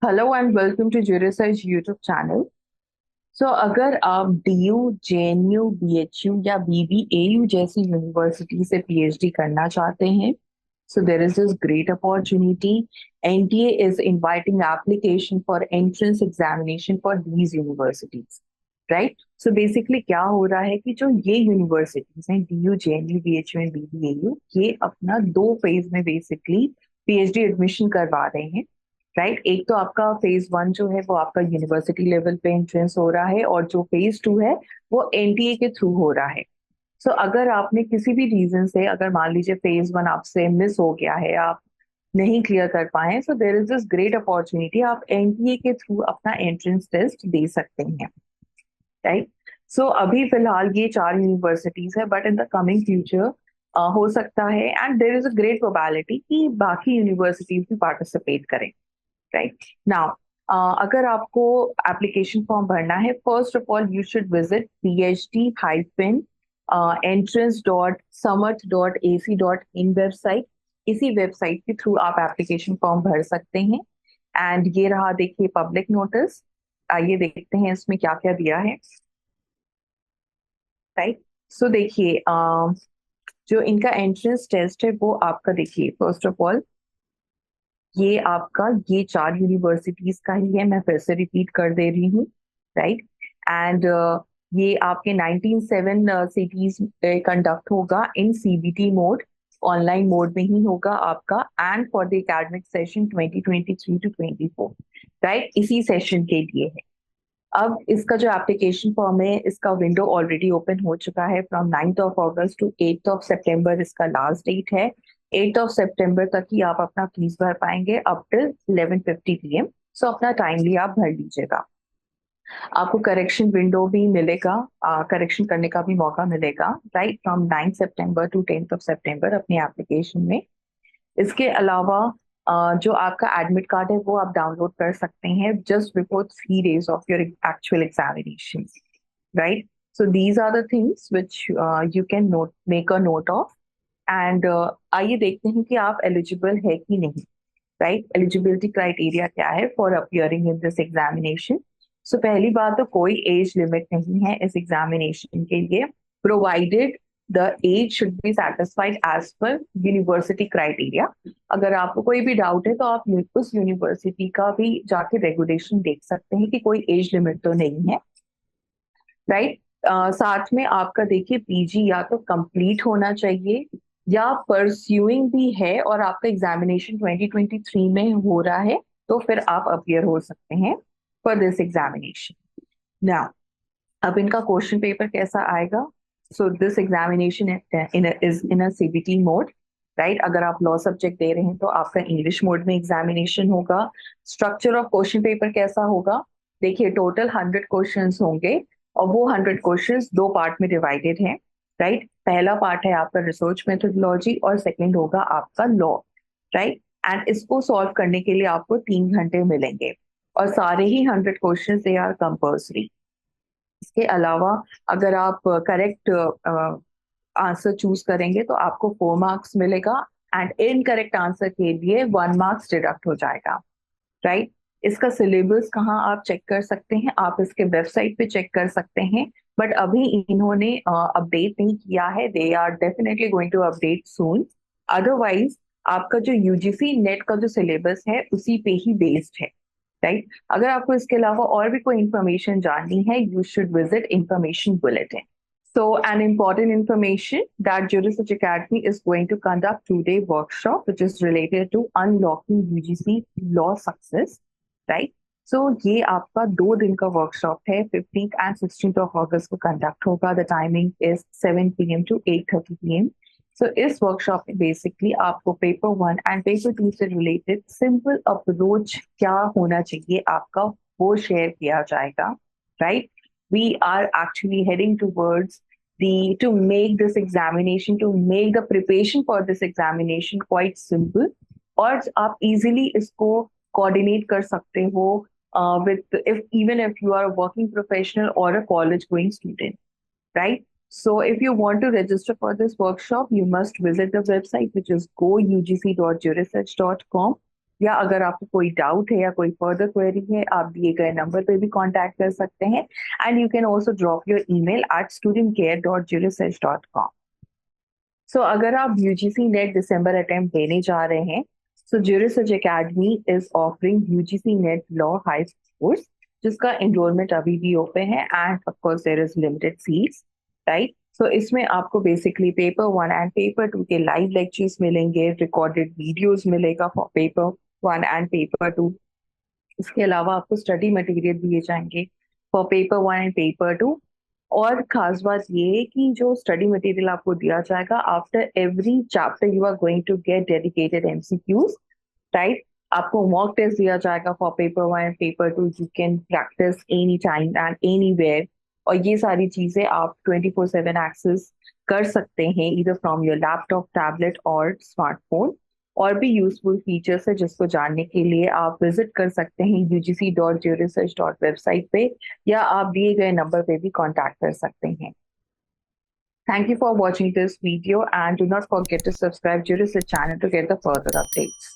Hello and welcome to ज्यूरिसर्च YouTube channel. So अगर आप डीयू, जेएनयू, बीएचयू या बीबीएयू जैसी यूनिवर्सिटी से पीएचडी करना चाहते हैं, so there is this great opportunity. NTA is inviting application for entrance examination for these universities, right? So basically क्या हो रहा है कि जो ये यूनिवर्सिटीज हैं, DU, JNU, BHU and BBAU, ये अपना दो फेज में बेसिकली पीएचडी एडमिशन करवा रहे हैं, राइट? एक तो आपका फेज वन जो है वो आपका यूनिवर्सिटी लेवल पे एंट्रेंस हो रहा है, और जो फेज टू है वो एनटीए के थ्रू हो रहा है। सो अगर आपने किसी भी रीजन से, अगर मान लीजिए फेज वन आपसे मिस हो गया है, आप नहीं क्लियर कर पाए, so there is this great opportunity, आप एनटीए के थ्रू अपना एंट्रेंस टेस्ट दे सकते हैं, राइट? सो अभी फिलहाल ये चार यूनिवर्सिटीज है, but in the coming future हो सकता है, and there is a great probability कि बाकी यूनिवर्सिटीज भी पार्टिसिपेट करें, राइट नाउ। अगर आपको एप्लीकेशन फॉर्म भरना है, first of all you should visit phd entrance.samart.ac.in website. इसी वेबसाइट के थ्रू आप एप्लीकेशन फॉर्म भर सकते हैं। एंड ये रहा, देखिए, पब्लिक नोटिस। आइए देखते हैं इसमें क्या क्या दिया है, राइट? सो देखिए, जो इनका एंट्रेंस टेस्ट है वो आपका, देखिए, फर्स्ट ऑफ ऑल ये आपका ये चार यूनिवर्सिटीज का ही है, मैं फिर से रिपीट कर दे रही हूँ, राइट? एंड ये आपके 197 सिटीज कंडक्ट होगा in CBT mode, online mode में ही होगा आपका, and for the academic session 2023 to 24, right? इसी सेशन के लिए है। अब इसका जो एप्लीकेशन फॉर्म है, इसका विंडो ऑलरेडी ओपन हो चुका है। From 9th of August to 8th of September इसका लास्ट डेट है। 8th ऑफ सितंबर तक ही आप अपना फीस भर पाएंगे, अप टिल 11:50 PM। सो अपना टाइमली आप भर लीजिएगा। आपको करेक्शन विंडो भी मिलेगा, करेक्शन करने का भी मौका मिलेगा, right? From 9 September to 10th of September अपनी एप्लीकेशन में। इसके अलावा जो आपका एडमिट कार्ड है वो आप डाउनलोड कर सकते हैं just before 3 days of your actual examination, right? So these are the things which you can note, make a note of. And आइए देखते हैं कि आप एलिजिबल है कि नहीं, राइट? एलिजिबिलिटी क्राइटेरिया क्या है for appearing in this examination. So पहली बात तो कोई एज लिमिट नहीं है इस एग्जामिनेशन के लिए, provided the age should be satisfied as per university criteria. अगर आपको कोई भी डाउट है तो आप उस यूनिवर्सिटी का भी जाके रेगुलेशन देख सकते हैं कि कोई एज लिमिट तो नहीं है, राइट? साथ में आपका, देखिए, पीजी या तो कंप्लीट होना चाहिए या परस्यूइंग भी है, और आपका एग्जामिनेशन 2023 में हो रहा है, तो फिर आप अपियर हो सकते हैं फॉर दिस एग्जामिनेशन। नाउ, अब इनका क्वेश्चन पेपर कैसा आएगा? So this examination is in a CBT mode, right? अगर आप लॉ सब्जेक्ट दे रहे हैं तो आपका इंग्लिश मोड में एग्जामिनेशन होगा। स्ट्रक्चर ऑफ क्वेश्चन पेपर कैसा होगा? देखिए, टोटल 100 क्वेश्चंस होंगे, और वो 100 क्वेश्चंस दो पार्ट में डिवाइडेड हैं, राइट? पहला पार्ट है आपका रिसर्च मेथोडोलॉजी, और सेकंड होगा आपका लॉ, राइट? एंड इसको सॉल्व करने के लिए आपको 3 घंटे मिलेंगे, और सारे ही 100 क्वेश्चंस दे आर कंपल्सरी। इसके अलावा अगर आप करेक्ट आंसर चूज करेंगे तो आपको 4 मार्क्स मिलेगा, एंड इनकरेक्ट आंसर के लिए 1 मार्क्स डिडक्ट हो जाएगा, राइट? इसका सिलेबस कहाँ आप चेक कर सकते हैं? आप इसके वेबसाइट पे चेक कर सकते हैं, बट अभी इन्होंने अपडेट नहीं किया है। They are definitely going to update soon. Otherwise आपका जो यूजीसी नेट का जो सिलेबस है उसी पे ही बेस्ड है, राइट? अगर आपको इसके अलावा और भी कोई इंफॉर्मेशन जाननी है, you should visit information bulletin. So, an important information that Jurassic Academy is going to conduct two-day workshop, which is related to unlocking UGC law success, right? So, ये आपका 2 दिन का वर्कशॉप है, 15th and 16th of August को conduct होगा। The timing is 7 PM to 8:30 PM। सो इस workshop में basically आपको paper one and paper two से रिलेटेड सिंपल अप्रोच क्या होना चाहिए आपका, वो शेयर किया जाएगा, right? We are actually heading towards to make this examination, to make the preparation for this examination quite simple, और आप easily इसको coordinate कर सकते हो with, if even if you are a working professional or a college going student, right? So if you want to register for this workshop, you must visit the website, which is gougc.jurissearch.com. या अगर आपको कोई doubt है या कोई further query है, आप दिए गए नंबर पे भी कांटेक्ट कर सकते हैं and you can also drop your email eight studentcare.jurissearch.com। सो अगर आप यूजीसी नेट दिसंबर अटेम्प्ट देने जा रहे हैं, so Jurisearch academy is offering UGC NET law high course, जिसका एनरोलमेंट अभी भी ओपन है and of course there is limited seats, right. So इसमें आपको बेसिकली पेपर 1 एंड पेपर 2 के लाइव लेक्चर्स मिलेंगे, रिकॉर्डेड वीडियोस मिलेगा फॉर पेपर 1 एंड पेपर 2। इसके अलावा आपको स्टडी मटेरियल दिए जाएंगे फॉर पेपर 1 एंड पेपर 2। और खास बात ये है कि जो स्टडी मटेरियल आपको दिया जाएगा, after every chapter you are going to get dedicated MCQs, right. आपको मॉक टेस्ट दिया जाएगा for paper 1 and paper 2, you can practise any time and anywhere. और ये सारी चीजें आप 24/7 एक्सेस कर सकते हैं, इधर फ्रॉम योर लैपटॉप, टैबलेट और स्मार्टफोन। और भी यूजफुल फीचर्स है जिसको जानने के लिए आप विजिट कर सकते हैं ugc.jurissearch.website पे, या आप दिए गए नंबर पे भी कांटेक्ट कर सकते हैं। Thank you for watching this video and do not forget to subscribe Jurissearch channel to get the further updates.